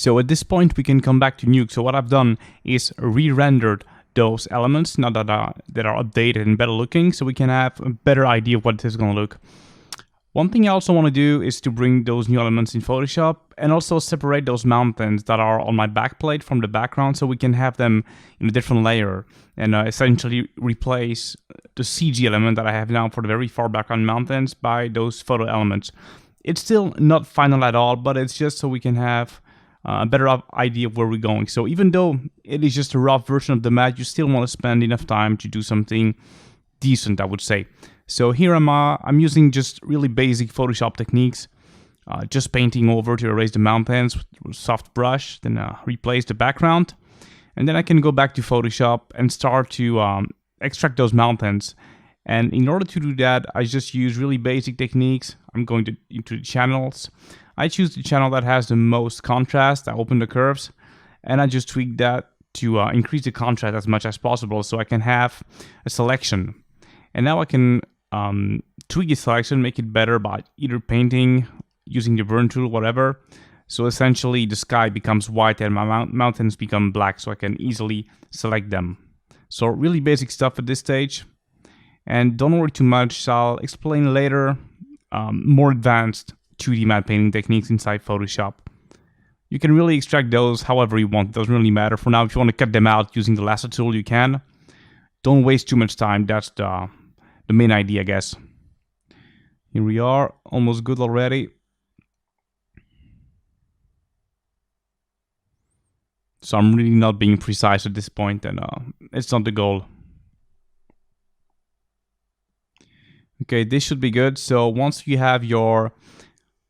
So at this point, we can come back to Nuke. So what I've done is re-rendered those elements now that are updated and better looking, so we can have a better idea of what this is going to look. One thing I also want to do is to bring those new elements in Photoshop and also separate those mountains that are on my backplate from the background, so we can have them in a different layer and essentially replace the CG element that I have now for the very far background mountains by those photo elements. It's still not final at all, but it's just so we can have a better idea of where we're going. So even though it is just a rough version of the map, you still want to spend enough time to do something decent, I would say. So here I'm using just really basic Photoshop techniques, just painting over to erase the mountains with a soft brush, then replace the background. And then I can go back to Photoshop and start to extract those mountains. And in order to do that, I just use really basic techniques. I'm going into the channels. I choose the channel that has the most contrast. I open the curves and I just tweak that to increase the contrast as much as possible so I can have a selection. And now I can tweak the selection, make it better by either painting, using the burn tool, whatever. So essentially the sky becomes white and my mountains become black, so I can easily select them. So really basic stuff at this stage. And don't worry too much, I'll explain later more advanced 2D matte painting techniques inside Photoshop. You can really extract those however you want, it doesn't really matter. For now, if you want to cut them out using the lasso tool, you can. Don't waste too much time, that's the main idea, I guess. Here we are, almost good already. So I'm really not being precise at this point, and it's not the goal. Okay, this should be good. So once you have your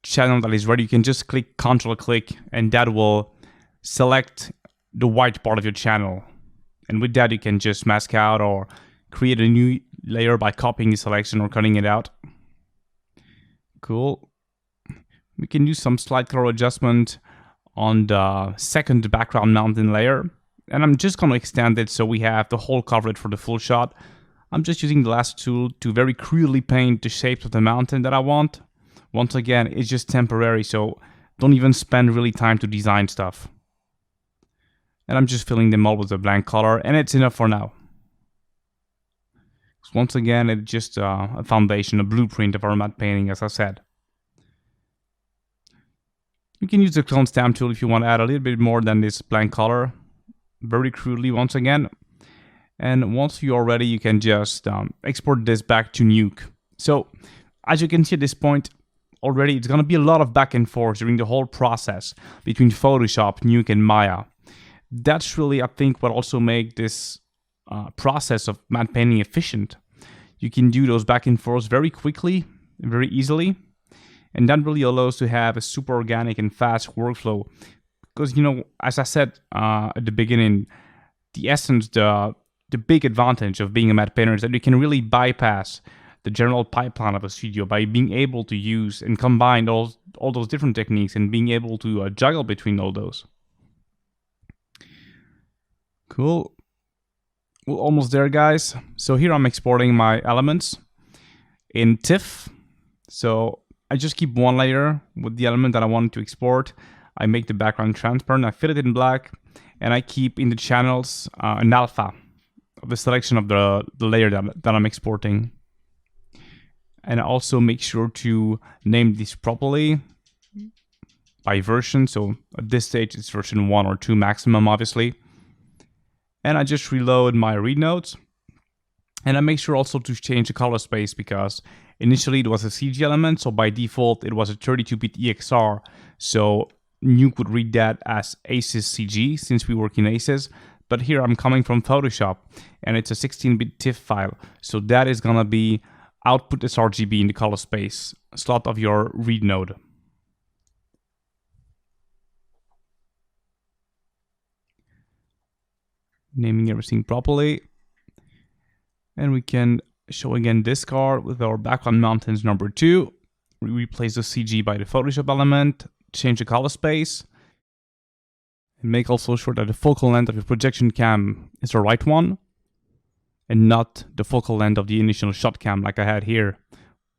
channel that is ready, you can just click Ctrl-click, and that will select the white part of your channel. And with that, you can just mask out or create a new layer by copying the selection or cutting it out. Cool. We can do some slight color adjustment on the second background mountain layer. And I'm just going to extend it so we have the whole coverage for the full shot. I'm just using the lasso tool to very crudely paint the shapes of the mountain that I want. Once again, it's just temporary, so don't even spend really time to design stuff. And I'm just filling them all with a blank color, and it's enough for now. Once again, it's just a foundation, a blueprint of our matte painting, as I said. You can use the clone stamp tool if you want to add a little bit more than this blank color. Very crudely, once again. And once you're ready, you can just export this back to Nuke. So, as you can see at this point, already it's going to be a lot of back and forth during the whole process between Photoshop, Nuke, and Maya. That's really, I think, what also makes this process of matte painting efficient. You can do those back and forths very quickly, very easily, and that really allows to have a super organic and fast workflow. Because, you know, as I said at the beginning, the essence, the big advantage of being a matte painter is that you can really bypass the general pipeline of a studio by being able to use and combine all those different techniques and being able to juggle between all those. Cool. We're almost there, guys. So here I'm exporting my elements in TIFF. So I just keep one layer with the element that I want to export. I make the background transparent, I fill it in black, and I keep in the channels an alpha of the selection of the layer that I'm exporting. And I also make sure to name this properly by version. So at this stage, it's version 1 or 2 maximum, obviously. And I just reload my read nodes. And I make sure also to change the color space because initially it was a CG element. So by default, it was a 32-bit EXR. So Nuke would read that as ACES CG since we work in ACES. But here I'm coming from Photoshop and it's a 16-bit TIFF file. So that is going to be output as RGB in the color space slot of your read node. Naming everything properly. And we can show again this card with our background mountains number 2. We replace the CG by the Photoshop element, change the color space, and make also sure that the focal length of your projection cam is the right one, and not the focal length of the initial shot cam like I had here,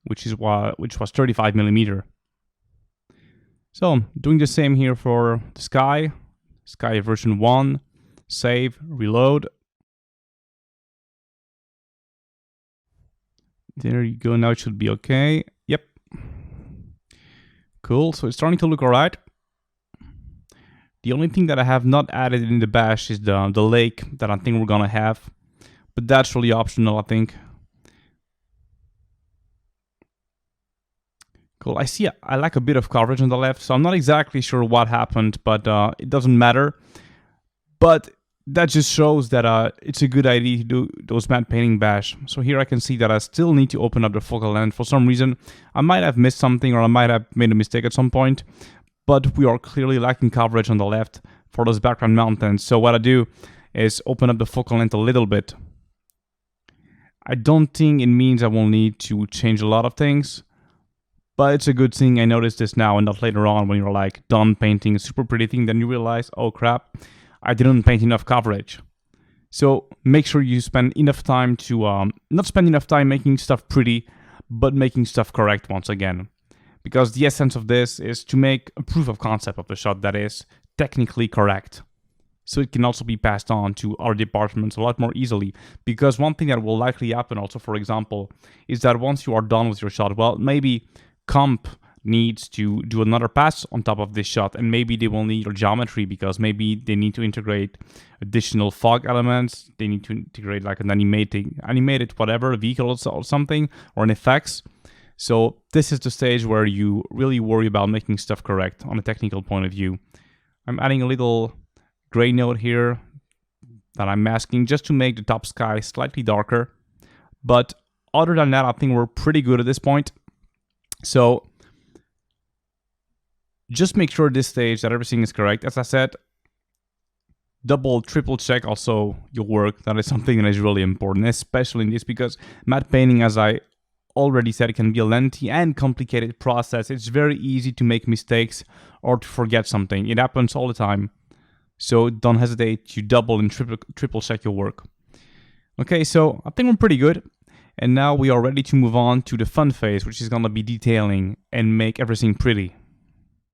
which was 35mm. So doing the same here for the sky. Sky version 1. Save, reload. There you go, now it should be okay. Yep. Cool, so it's starting to look alright. The only thing that I have not added in the bash is the lake that I think we're gonna have. But that's really optional, I think. Cool, I lack a bit of coverage on the left, so I'm not exactly sure what happened, but it doesn't matter. But that just shows that it's a good idea to do those matte painting bash. So here I can see that I still need to open up the focal length. For some reason, I might have missed something or I might have made a mistake at some point, but we are clearly lacking coverage on the left for those background mountains. So what I do is open up the focal length a little bit. I don't think it means I will need to change a lot of things, but it's a good thing I noticed this now and not later on when you're like done painting a super pretty thing, then you realize, oh crap, I didn't paint enough coverage. So make sure you spend enough time to, not spend enough time making stuff pretty, but making stuff correct once again. Because the essence of this is to make a proof of concept of the shot that is technically correct. So it can also be passed on to other departments a lot more easily. Because one thing that will likely happen also, for example, is that once you are done with your shot, well, maybe comp needs to do another pass on top of this shot, and maybe they will need your geometry because maybe they need to integrate additional fog elements, they need to integrate like an animated whatever, vehicle or something, or an effects. So this is the stage where you really worry about making stuff correct on a technical point of view. I'm adding a little gray note here that I'm masking just to make the top sky slightly darker. But other than that, I think we're pretty good at this point. So just make sure at this stage that everything is correct. As I said, double, triple check also your work. That is something that is really important, especially in this, because matte painting, as I already said, it can be a lengthy and complicated process. It's very easy to make mistakes or to forget something. It happens all the time. So don't hesitate to double and triple check your work. Okay, so I think we're pretty good. And now we are ready to move on to the fun phase, which is going to be detailing and make everything pretty.